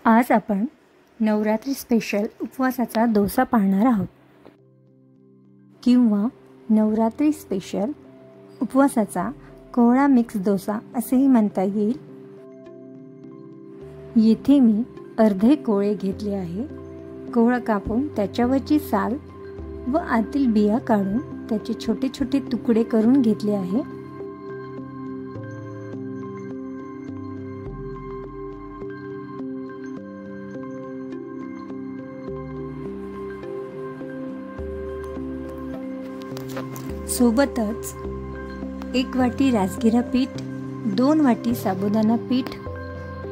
आज आपण नवरात्री स्पेशल उपवासाचा डोसा पाहणार आहोत किंवा नवरात्री स्पेशल उपवासाचा कोवळा मिक्स डोसा असेही म्हणता येईल। येथे मी अर्धे कोवळे घेतले आहे। कोवळा कापून त्याच्यावरची साल व आतील बिया काढून त्याचे छोटे छोटे तुकडे करून घेतले आहे। सोबतच 1 वाटी राजगिरा पीठ, 2 वाटी साबुदाणा पीठ,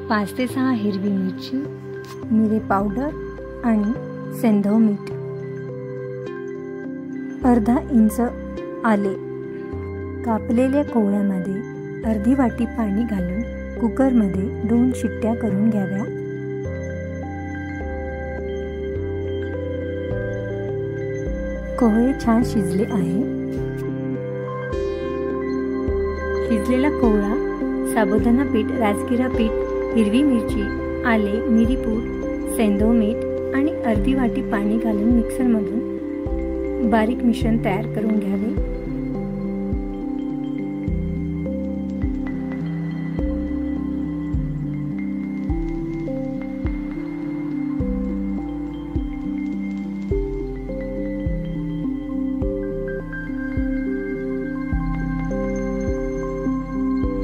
5 ते 6 हिरवी मिरची, मिरे पावडर आणि सेंधव मीठ, अर्धा इंच आले। कापलेल्या कोवळ्यामध्ये अर्धी वाटी पाणी घालून कुकरमध्ये 2 शिट्ट्या करून घ्याव्या। कोवळे छान शिजले आहे। शिजलेला कोवळा, साबुदाणा पीठ, राजगिरा पीठ, हिरवी मिरची, आले, मिरीपूड, सेंधव मीठ आणि अर्धी वाटी पाणी घालून मिक्सरमधून बारीक मिश्रण तयार करून घ्यावे।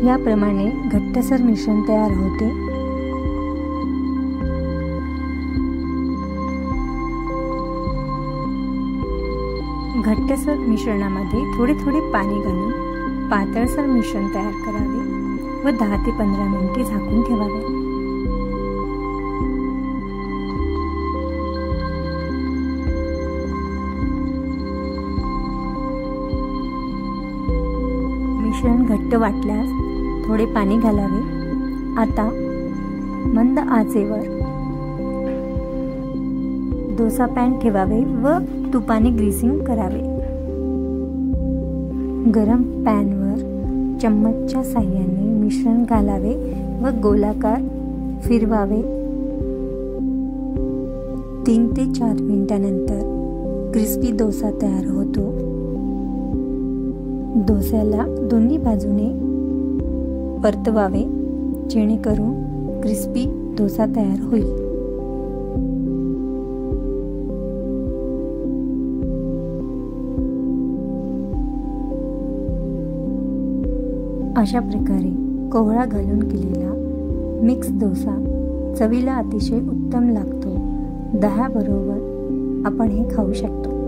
याप्रमाणे घट्टसर मिश्रण तयार होते। घट्टसर मिश्रणामध्ये थोडे थोडे पाणी घालून पातळसर मिश्रण तयार करावे व 10 ते 15 मिनिटे झाकून ठेवावे। मिश्रण घट्ट वाटल्यास थोडे पाणी घालावे। आता मंद आचेवर डोसा पॅन ठेवावे व तुपाने ग्रीसिंग करावे। गरम पॅनवर चम्मचच्या साहाय्याने मिश्रण घालावे व गोलाकार फिरवावे। 3 ते 4 मिनिटांनंतर क्रिस्पी डोसा तयार होतो। डोस्याला दोन्ही बाजूने परतवावे जेणेकरून क्रिस्पी डोसा तयार होईल। अशा प्रकारे कोवळा घालून केलेला मिक्स डोसा चवीला अतिशय उत्तम लागतो। दह्याबरोबर आपण हे खाऊ शकतो।